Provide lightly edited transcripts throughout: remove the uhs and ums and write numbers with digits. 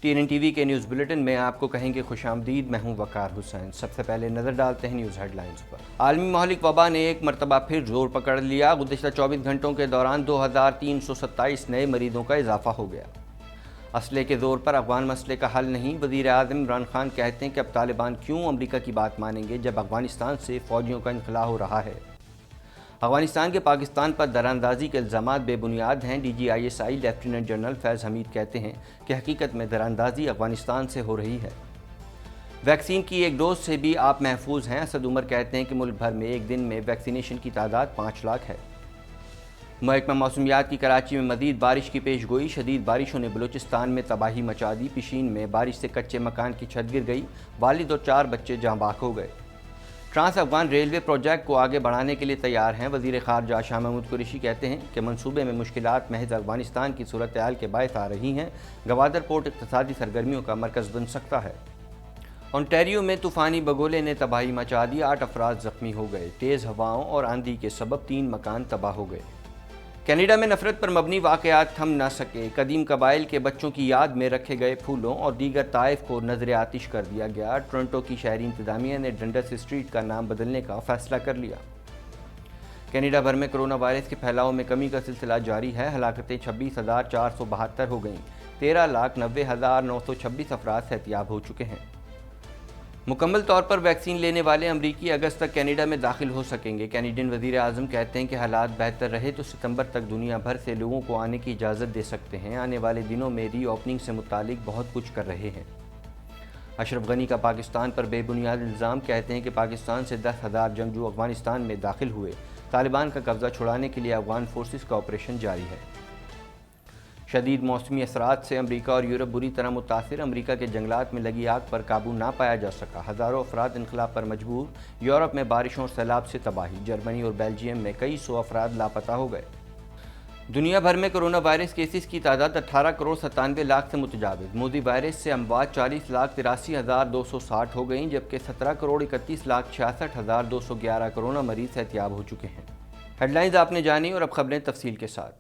TNN کے news bulletin میں آپ کو کہیں گے خوش آمدید، میں ہوں وقار حسین۔ سب سے پہلے نظر ڈالتے ہیں نیوز ہیڈ لائنز پر۔ عالمی مہلک وبا نے ایک مرتبہ پھر زور پکڑ لیا۔ گزشتہ 24 گھنٹوں کے دوران 2327 نئے مریضوں کا اضافہ ہو گیا۔ اسلحے کے زور پر افغان مسئلے کا حل نہیں، وزیر اعظم عمران خان کہتے ہیں کہ اب طالبان کیوں امریکہ کی بات مانیں گے جب افغانستان سے فوجیوں کا انخلاء ہو رہا ہے۔ افغانستان کے پاکستان پر دراندازی کے الزامات بے بنیاد ہیں۔ DGISI لیفٹیننٹ جنرل فیض حمید کہتے ہیں کہ حقیقت میں دراندازی افغانستان سے ہو رہی ہے۔ ویکسین کی ایک ڈوز سے بھی آپ محفوظ ہیں۔ اسد عمر کہتے ہیں کہ ملک بھر میں ایک دن میں ویکسینیشن کی تعداد 5 لاکھ ہے۔ محکمہ موسمیات کی کراچی میں مزید بارش کی پیش گوئی۔ شدید بارشوں نے بلوچستان میں تباہی مچا دی۔ پشین میں بارش سے کچے مکان کی چھت گر گئی، والد اور 4 بچے جاں بحق ہو گئے۔ ٹرانس افغان ریلوے پروجیکٹ کو آگے بڑھانے کے لیے تیار ہیں۔ وزیر خارجہ شاہ محمود قریشی کہتے ہیں کہ منصوبے میں مشکلات محض افغانستان کی صورتحال کے باعث آ رہی ہیں۔ گوادر پورٹ اقتصادی سرگرمیوں کا مرکز بن سکتا ہے۔ اونٹیریو میں طوفانی بگولے نے تباہی مچا دی، 8 افراد زخمی ہو گئے۔ تیز ہواؤں اور آندھی کے سبب 3 مکان تباہ ہو گئے۔ کینیڈا میں نفرت پر مبنی واقعات تھم نہ سکے۔ قدیم قبائل کے بچوں کی یاد میں رکھے گئے پھولوں اور دیگر تحائف کو نذر آتش کر دیا گیا۔ ٹورنٹو کی شہری انتظامیہ نے ڈنڈس اسٹریٹ کا نام بدلنے کا فیصلہ کر لیا۔ کینیڈا بھر میں کرونا وائرس کے پھیلاؤ میں کمی کا سلسلہ جاری ہے۔ ہلاکتیں 26,472 ہو گئیں۔ 13,90,926 افراد صحتیاب ہو چکے ہیں۔ مکمل طور پر ویکسین لینے والے امریکی اگست تک کینیڈا میں داخل ہو سکیں گے۔ کینیڈین وزیر اعظم کہتے ہیں کہ حالات بہتر رہے تو ستمبر تک دنیا بھر سے لوگوں کو آنے کی اجازت دے سکتے ہیں۔ آنے والے دنوں میں ری اوپننگ سے متعلق بہت کچھ کر رہے ہیں۔ اشرف غنی کا پاکستان پر بے بنیاد الزام، کہتے ہیں کہ پاکستان سے 10,000 جنگجو افغانستان میں داخل ہوئے۔ طالبان کا قبضہ چھڑانے کے لیے افغان فورسز کا آپریشن جاری ہے۔ شدید موسمی اثرات سے امریکہ اور یورپ بری طرح متاثر۔ امریکہ کے جنگلات میں لگی آگ پر قابو نہ پایا جا سکا، ہزاروں افراد انخلاء پر مجبور۔ یورپ میں بارشوں اور سیلاب سے تباہی، جرمنی اور بیلجیم میں کئی سو افراد لاپتہ ہو گئے۔ دنیا بھر میں کرونا وائرس کیسز کی تعداد 18,97,00,000 سے متجاوز۔ مودی وائرس سے اموات 40,83,260 ہو گئیں، جبکہ 17,31,66,211 کرونا مریض صحتیاب ہو چکے ہیں۔ ہیڈ لائنز آپ نے جانی اور اب خبریں تفصیل کے ساتھ۔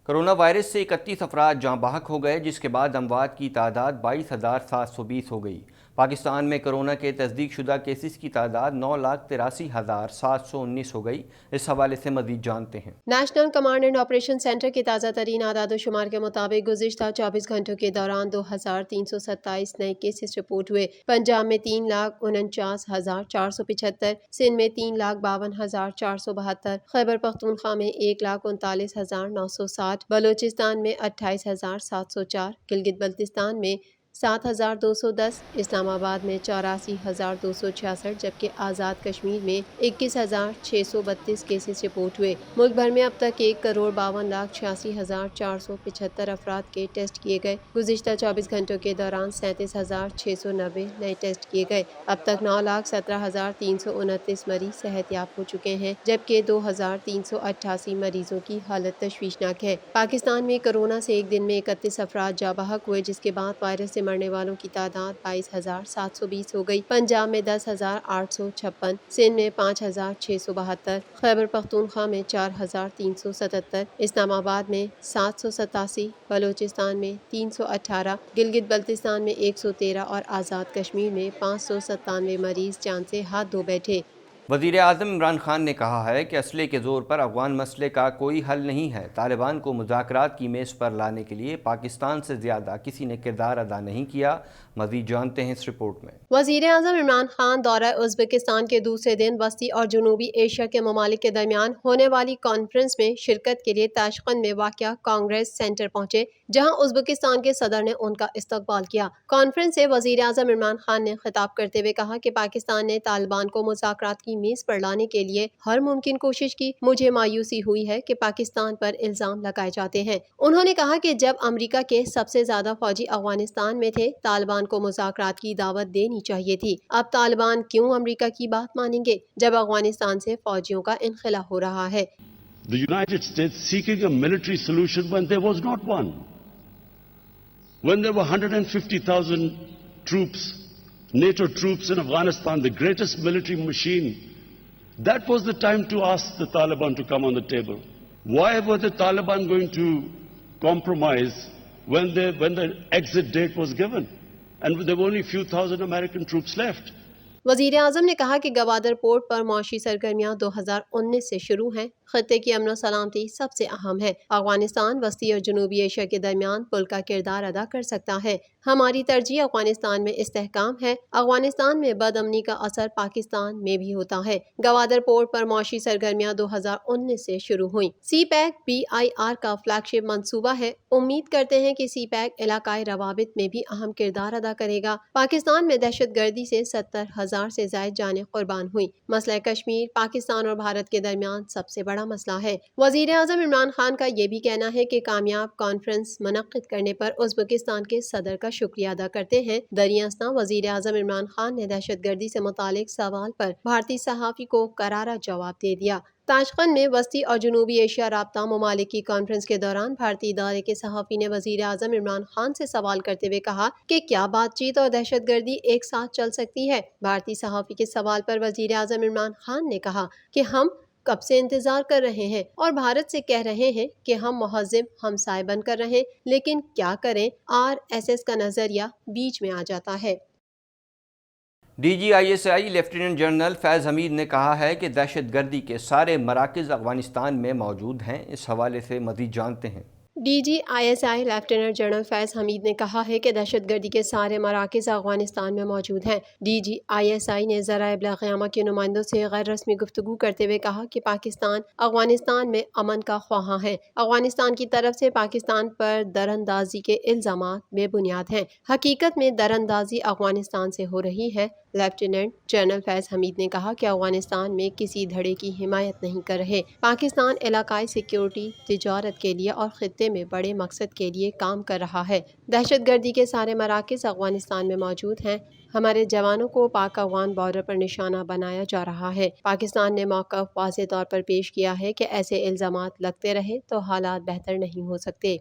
کرونا وائرس سے 31 افراد جاں بحق ہو گئے، جس کے بعد اموات کی تعداد 22,720 ہو گئی۔ پاکستان میں کرونا کے تصدیق شدہ کیسز کی تعداد 9,83,719 ہو گئی۔ اس حوالے سے مزید جانتے ہیں۔ National command and operation centre کے تازہ ترین اعداد و شمار کے مطابق گزشتہ 24 گھنٹوں کے دوران 2,327 نئے کیسز رپورٹ ہوئے۔ پنجاب میں 3,49,475، سندھ میں 3,52,472، خیبر پختونخوا میں 1,39,960، بلوچستان میں 28,704، گلگت بلتستان میں 7,210، اسلام آباد میں 84,266، جبکہ آزاد کشمیر میں 21,632 کیسز رپورٹ ہوئے۔ ملک بھر میں اب تک 1,52,86,475 افراد کے ٹیسٹ کیے گئے۔ گزشتہ 24 گھنٹوں کے دوران 37,690 نئے ٹیسٹ کیے گئے۔ اب تک 9,17,329 مریض صحت یاب ہو چکے ہیں، جبکہ 2,388 مریضوں کی حالت تشویشناک ہے۔ پاکستان میں کورونا سے ایک دن میں 31 افراد جاں بحق ہوئے، جس کے بعد وائرس سے مرنے والوں کی تعداد 22,720 ہو گئی۔ پنجاب میں 10,856، سندھ میں 5,672، خیبر پختونخوا میں 4,377، اسلام آباد میں 787، بلوچستان میں 318، گلگت بلتستان میں 113 اور آزاد کشمیر میں 597 مریض جان سے ہاتھ دھو بیٹھے۔ وزیر اعظم عمران خان نے کہا ہے کہ اسلحے کے زور پر افغان مسئلے کا کوئی حل نہیں ہے۔ طالبان کو مذاکرات کی میز پر لانے کے لیے پاکستان سے زیادہ کسی نے کردار ادا نہیں کیا۔ مزید جانتے ہیں اس رپورٹ میں۔ وزیر اعظم عمران خان دورہ ازبکستان کے دوسرے دن وسطی اور جنوبی ایشیا کے ممالک کے درمیان ہونے والی کانفرنس میں شرکت کے لیے تاشقند میں واقع کانگریس سینٹر پہنچے، جہاں ازبکستان کے صدر نے ان کا استقبال کیا۔ کانفرنس سے وزیر اعظم عمران خان نے خطاب کرتے ہوئے کہا کہ پاکستان نے طالبان کو مذاکرات کی میز پر لانے کے لیے ہر ممکن کوشش کی۔ مجھے مایوسی ہوئی ہے کہ پاکستان پر الزام لگائے جاتے ہیں۔ انہوں نے کہا کہ جب امریکہ کے سب سے زیادہ فوجی افغانستان میں تھے، طالبان کو مذاکرات کی دعوت دینی چاہیے تھی۔ اب طالبان کیوں امریکہ کی بات مانیں گے جب افغانستان سے فوجیوں کا انخلا ہو رہا ہے؟ The United States seeking a military solution when there was not one. When there were 150,000 troops, NATO troops in Afghanistan, the greatest military machine, that was the time to ask the Taliban to come on the table. Why were the Taliban going to compromise when the exit date was given? And there were only a few thousand American troops left. وزیر اعظم نے کہا کہ Gwadar port پر معاشی سرگرمیاں 2019 سے شروع ہیں۔ خطے کی امن و سلامتی سب سے اہم ہے۔ افغانستان وسطی اور جنوبی ایشیا کے درمیان پل کا کردار ادا کر سکتا ہے۔ ہماری ترجیح افغانستان میں استحکام ہے۔ افغانستان میں بد امنی کا اثر پاکستان میں بھی ہوتا ہے۔ گوادر پورٹ پر معاشی سرگرمیاں 2019 سے شروع ہوئیں۔ سی پیک BIR کا فلیگ شپ منصوبہ ہے۔ امید کرتے ہیں کہ سی پیک علاقائی روابط میں بھی اہم کردار ادا کرے گا۔ پاکستان میں دہشت گردی سے 70,000 سے زائد جانیں قربان ہوئیں۔ مسئلہ کشمیر پاکستان اور بھارت کے درمیان سب سے بڑا مسئلہ ہے۔ وزیر اعظم عمران خان کا یہ بھی کہنا ہے کہ کامیاب کانفرنس منعقد کرنے پر ازبکستان کے صدر کا شکریہ ادا کرتے ہیں۔ دریں اثنا وزیر اعظم عمران خان نے دہشت گردی سے متعلق سوال پر بھارتی صحافی کو کرارا جواب دے دیا۔ تاشقند میں وسطی اور جنوبی ایشیا رابطہ ممالک کی کانفرنس کے دوران بھارتی ادارے کے صحافی نے وزیر اعظم عمران خان سے سوال کرتے ہوئے کہا کہ کیا بات چیت اور دہشت گردی ایک ساتھ چل سکتی ہے؟ بھارتی صحافی کے سوال پر وزیر اعظم عمران خان نے کہا کہ ہم کب سے انتظار کر رہے ہیں اور بھارت سے کہہ رہے ہیں کہ ہم مہذب ہمسائے بن کر رہیں، لیکن کیا کریں، RSS کا نظریہ بیچ میں آ جاتا ہے۔ DGISI لیفٹیننٹ جنرل فیض حمید نے کہا ہے کہ دہشت گردی کے سارے مراکز افغانستان میں موجود ہیں۔ اس حوالے سے مزید جانتے ہیں۔ DGISI لیفٹیننٹ جنرل فیض حمید نے کہا ہے کہ دہشت گردی کے سارے مراکز افغانستان میں موجود ہیں۔ DGISI نے ذرائع ابلاغ عامہ کے نمائندوں سے غیر رسمی گفتگو کرتے ہوئے کہا کہ پاکستان افغانستان میں امن کا خواہاں ہے۔ افغانستان کی طرف سے پاکستان پر دراندازی کے الزامات بے بنیاد ہیں۔ حقیقت میں دراندازی افغانستان سے ہو رہی ہے۔ لیفٹیننٹ جنرل فیض حمید نے کہا کہ افغانستان میں کسی دھڑے کی حمایت نہیں کر رہے۔ پاکستان علاقائی سیکیورٹی، تجارت کے لیے اور خطے میں بڑے مقصد کے لیے کام کر رہا ہے۔ دہشت گردی کے سارے مراکز افغانستان میں موجود ہیں۔ ہمارے جوانوں کو پاک افغان بارڈر پر نشانہ بنایا جا رہا ہے۔ پاکستان نے موقف واضح طور پر پیش کیا ہے کہ ایسے الزامات لگتے رہے تو حالات بہتر نہیں ہو سکتے۔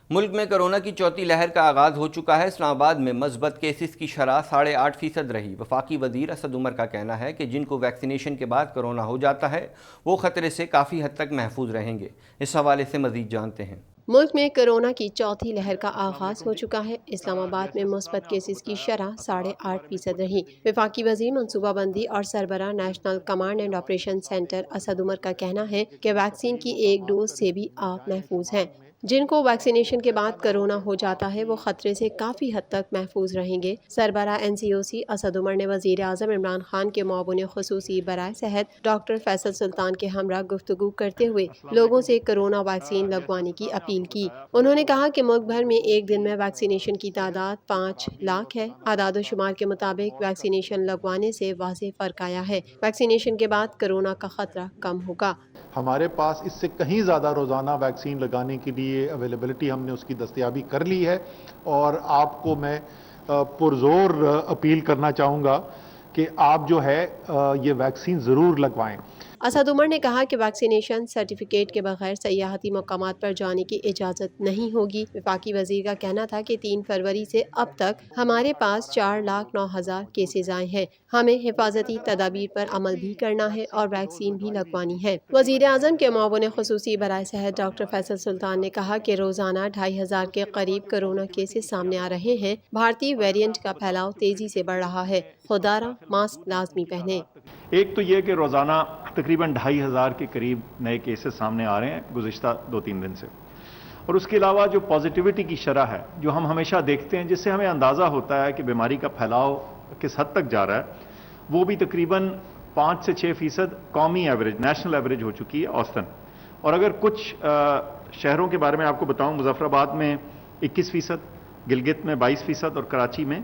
ملک میں کرونا کی چوتھی لہر کا آغاز ہو چکا ہے۔ اسلام آباد میں مثبت کیسز کی شرح 8.5% رہی۔ وفاقی وزیر اسد عمر کا کہنا ہے کہ جن کو ویکسینیشن کے بعد کرونا ہو جاتا ہے وہ خطرے سے کافی حد تک محفوظ رہیں گے۔ اس حوالے سے مزید جانتے ہیں۔ ملک میں کرونا کی چوتھی لہر کا آغاز ہو چکا ہے۔ اسلام آباد میں مثبت کیسز کی شرح 8.5% رہی۔ وفاقی وزیر منصوبہ بندی اور سربراہ national command and operation centre Asad Umar کا کہنا ہے کہ ویکسین کی ایک ڈوز سے بھی آپ محفوظ ہیں۔ جن کو ویکسینیشن کے بعد کرونا ہو جاتا ہے وہ خطرے سے کافی حد تک محفوظ رہیں گے۔ سربراہ NCOC اسد عمر نے وزیر اعظم عمران خان کے معاون خصوصی برائے صحت ڈاکٹر فیصل سلطان کے ہمراہ گفتگو کرتے ہوئے لوگوں سے کرونا ویکسین لگوانے کی اپیل کی۔ انہوں نے کہا کہ ملک بھر میں ایک دن میں ویکسینیشن کی تعداد 5 لاکھ ہے۔ اعداد و شمار کے مطابق ویکسینیشن لگوانے سے واضح فرق آیا ہے۔ ویکسینیشن کے بعد کرونا کا خطرہ کم ہوگا۔ ہمارے پاس اس سے کہیں زیادہ روزانہ ویکسین لگانے کے لیے اویلیبلٹی ہم نے اس کی دستیابی کر لی ہے، اور آپ کو میں پرزور اپیل کرنا چاہوں گا کہ آپ جو ہے یہ ویکسین ضرور لگوائیں۔ اسد عمر نے کہا کہ ویکسینیشن سرٹیفکیٹ کے بغیر سیاحتی مقامات پر جانے کی اجازت نہیں ہوگی۔ وفاقی وزیر کا کہنا تھا کہ 3 فروری سے اب تک ہمارے پاس 4,09,000 کیسز آئے ہیں۔ ہمیں حفاظتی تدابیر پر عمل بھی کرنا ہے اور ویکسین بھی لگوانی ہے۔ وزیر اعظم کے معاون خصوصی برائے صحت ڈاکٹر فیصل سلطان نے کہا کہ روزانہ 2,500 کے قریب کورونا کیسز سامنے آ رہے ہیں۔ بھارتی ویریئنٹ کا پھیلاؤ تیزی سے بڑھ رہا ہے۔ خوددارا ماسک لازمی پہنیں۔ ایک تو یہ کہ روزانہ تقریباً 2,500 کے قریب نئے کیسز سامنے آ رہے ہیں گزشتہ 2-3 دن سے، اور اس کے علاوہ جو پازیٹیوٹی کی شرح ہے جو ہم ہمیشہ دیکھتے ہیں، جس سے ہمیں اندازہ ہوتا ہے کہ بیماری کا پھیلاؤ کس حد تک جا رہا ہے، وہ بھی تقریباً 5 سے 6% قومی ایوریج، نیشنل ایوریج ہو چکی ہے اوسطاً۔ اور اگر کچھ شہروں کے بارے میں آپ کو بتاؤں، مظفر آباد میں 21%، گلگت میں 22% اور کراچی میں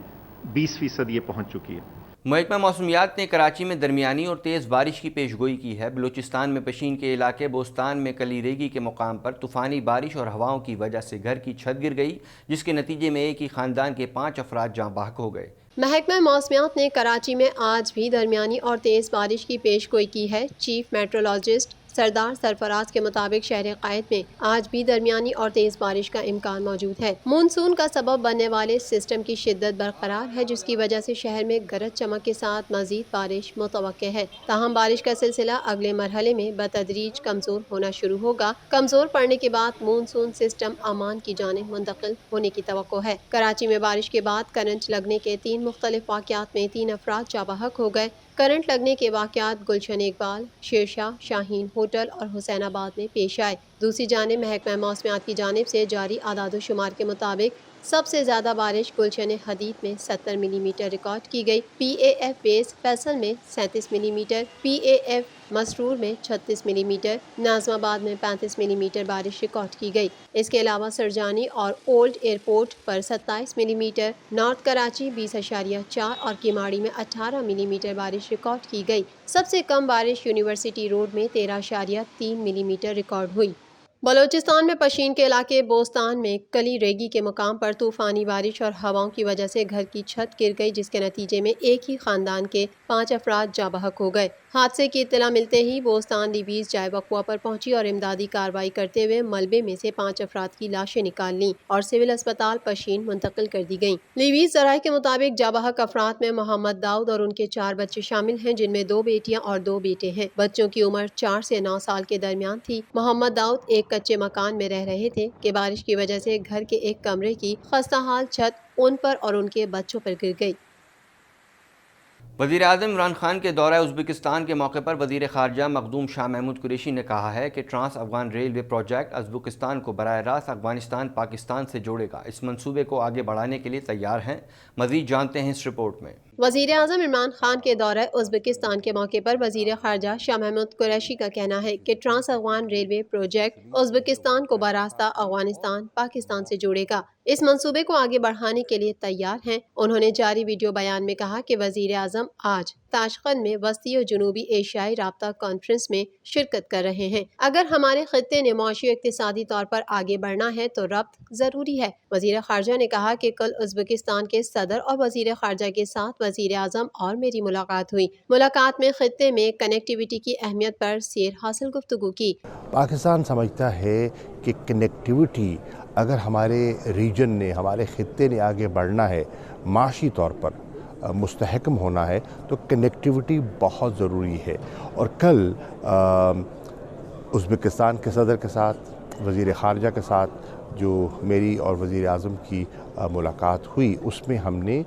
20% یہ پہنچ چکی ہے۔ محکمہ موسمیات نے کراچی میں درمیانی اور تیز بارش کی پیش گوئی کی ہے۔ بلوچستان میں پشین کے علاقے بوستان میں کلی ریگی کے مقام پر طوفانی بارش اور ہواؤں کی وجہ سے گھر کی چھت گر گئی، جس کے نتیجے میں ایک ہی خاندان کے 5 افراد جاں بحق ہو گئے۔ محکمہ موسمیات نے کراچی میں آج بھی درمیانی اور تیز بارش کی پیش گوئی کی ہے۔ چیف میٹرولوجسٹ سردار سرفراز کے مطابق شہر قائد میں آج بھی درمیانی اور تیز بارش کا امکان موجود ہے۔ مونسون کا سبب بننے والے سسٹم کی شدت برقرار ہے، جس کی وجہ سے شہر میں گرج چمک کے ساتھ مزید بارش متوقع ہے۔ تاہم بارش کا سلسلہ اگلے مرحلے میں بتدریج کمزور ہونا شروع ہوگا۔ کمزور پڑنے کے بعد مونسون سسٹم عمان کی جانب منتقل ہونے کی توقع ہے۔ کراچی میں بارش کے بعد کرنٹ لگنے کے 3 مختلف واقعات میں 3 افراد جاں بحق ہو گئے۔ کرنٹ لگنے کے واقعات گلشن اقبال، شیرشاہ، شاہین ہوٹل اور حسین آباد میں پیش آئے۔ دوسری جانب محکمہ موسمیات کی جانب سے جاری اعداد و شمار کے مطابق سب سے زیادہ بارش گلشن حدید میں 70 ملی میٹر ریکارڈ کی گئی۔ پی اے ایف بیس فیصل میں 37 ملی میٹر، پی اے ایف مسرور میں 36 ملی میٹر، ناظم آباد میں 35 ملی میٹر بارش ریکارڈ کی گئی۔ اس کے علاوہ سرجانی اور اولڈ ایئرپورٹ پر 27 ملی میٹر، نارتھ کراچی 20.4 اور کیماڑی میں 18 ملی میٹر بارش ریکارڈ کی گئی۔ سب سے کم بارش یونیورسٹی روڈ میں 13.3 ملی میٹر ریکارڈ ہوئی۔ بلوچستان میں پشین کے علاقے بوستان میں کلی ریگی کے مقام پر طوفانی بارش اور ہواؤں کی وجہ سے گھر کی چھت گر گئی، جس کے نتیجے میں ایک ہی خاندان کے 5 افراد جاں بحق ہو گئے۔ حادثے کی اطلاع ملتے ہی بوستان لیویز جائے وقوع پر پہنچی اور امدادی کارروائی کرتے ہوئے ملبے میں سے 5 افراد کی لاشیں نکال لیں اور سول اسپتال پشین منتقل کر دی گئیں۔ لیویز ذرائع کے مطابق جاں بحق افراد میں محمد داؤد اور ان کے 4 بچے شامل ہیں، جن میں 2 بیٹیاں اور 2 بیٹے ہیں۔ بچوں کی عمر 4 سے 9 سال کے درمیان تھی۔ محمد داؤد ایک کچے مکان میں رہ رہے تھے کہ بارش کی وجہ سے گھر کے ایک کمرے کی خستہ چھت ان پر اور ان کے بچوں پر گر گئی۔ وزیر اعظم عمران خان کے دورہ ازبکستان کے موقع پر وزیر خارجہ مخدوم شاہ محمود قریشی نے کہا ہے کہ trans Afghan railway project Uzbekistan کو براہ راست افغانستان پاکستان سے جوڑے گا۔ اس منصوبے کو آگے بڑھانے کے لیے تیار ہیں۔ مزید جانتے ہیں اس رپورٹ میں۔ وزیر اعظم عمران خان کے دورہ ازبکستان کے موقع پر وزیر خارجہ شاہ محمود قریشی کا کہنا ہے کہ trans Afghan railway project Uzbekistan کو براستہ افغانستان پاکستان سے جوڑے گا۔ اس منصوبے کو آگے بڑھانے کے لیے تیار ہیں۔ انہوں نے جاری ویڈیو بیان میں کہا کہ وزیر اعظم آج تاشقند میں وسطی اور جنوبی ایشیائی رابطہ کانفرنس میں شرکت کر رہے ہیں۔ اگر ہمارے خطے نے معاشی و اقتصادی طور پر آگے بڑھنا ہے تو ربط ضروری ہے۔ وزیر خارجہ نے کہا کہ کل ازبکستان کے صدر اور وزیر خارجہ کے ساتھ وزیر اعظم اور میری ملاقات ہوئی۔ ملاقات میں خطے میں کنیکٹیویٹی کی اہمیت پر سیر حاصل گفتگو کی۔ پاکستان سمجھتا ہے کہ کنیکٹیویٹی اگر ہمارے ریجن نے، ہمارے خطے نے آگے بڑھنا ہے، معاشی طور پر مستحکم ہونا ہے، تو کنیکٹیویٹی بہت ضروری ہے۔ اور کل ازبکستان کے صدر کے ساتھ، وزیر خارجہ کے ساتھ جو میری اور وزیر اعظم کی ملاقات ہوئی، اس میں ہم نے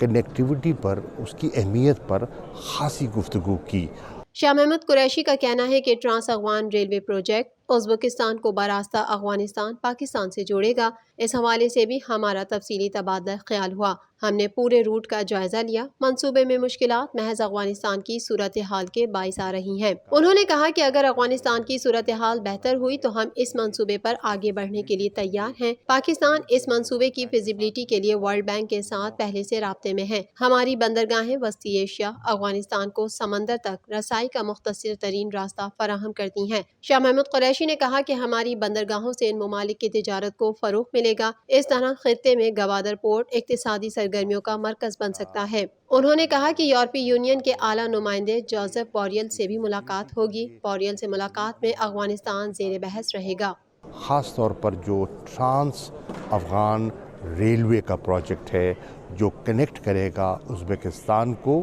کنیکٹیویٹی پر، اس کی اہمیت پر خاصی گفتگو کی۔ شاہ محمود قریشی کا کہنا ہے کہ trans Afghan railway project Uzbekistan کو براستہ افغانستان پاکستان سے جوڑے گا۔ اس حوالے سے بھی ہمارا تفصیلی تبادلہ خیال ہوا۔ ہم نے پورے روٹ کا جائزہ لیا۔ منصوبے میں مشکلات محض افغانستان کی صورتحال کے باعث آ رہی ہیں۔ انہوں نے کہا کہ اگر افغانستان کی صورتحال بہتر ہوئی تو ہم اس منصوبے پر آگے بڑھنے کے لیے تیار ہیں۔ پاکستان اس منصوبے کی فیزیبلٹی کے لیے ورلڈ بینک کے ساتھ پہلے سے رابطے میں ہے۔ ہماری بندرگاہیں وسطی ایشیا، افغانستان کو سمندر تک رسائی کا مختصر ترین راستہ فراہم کرتی ہیں۔ شاہ محمود قریشی نے کہا کہ ہماری بندرگاہوں سے ان ممالک کی تجارت کو فروغ ملے ملے گا۔ اس طرح خطے میں گوادر پورٹ اقتصادی سرگرمیوں کا مرکز بن سکتا ہے۔ انہوں نے کہا کہ یورپی یونین کے اعلیٰ نمائندے جوزف بوریل سے بھی ملاقات ہوگی۔ بوریل سے ملاقات میں افغانستان زیر بحث رہے گا۔ خاص طور پر جو ٹرانس افغان ریلوے کا پروجیکٹ ہے جو کنیکٹ کرے گا ازبکستان کو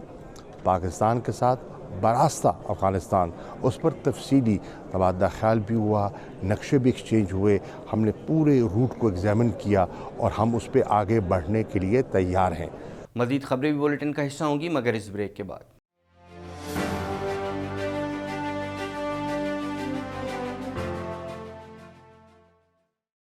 پاکستان کے ساتھ براستہ افغانستان، اس پر تفصیلی تبادلہ خیال بھی ہوا، نقشے بھی ایکسچینج ہوئے، ہم نے پورے روٹ کو ایگزامن کیا اور ہم اس پہ آگے بڑھنے کے لیے تیار ہیں۔ مزید خبریں بھی بلیٹن کا حصہ ہوں گی مگر اس بریک کے بعد۔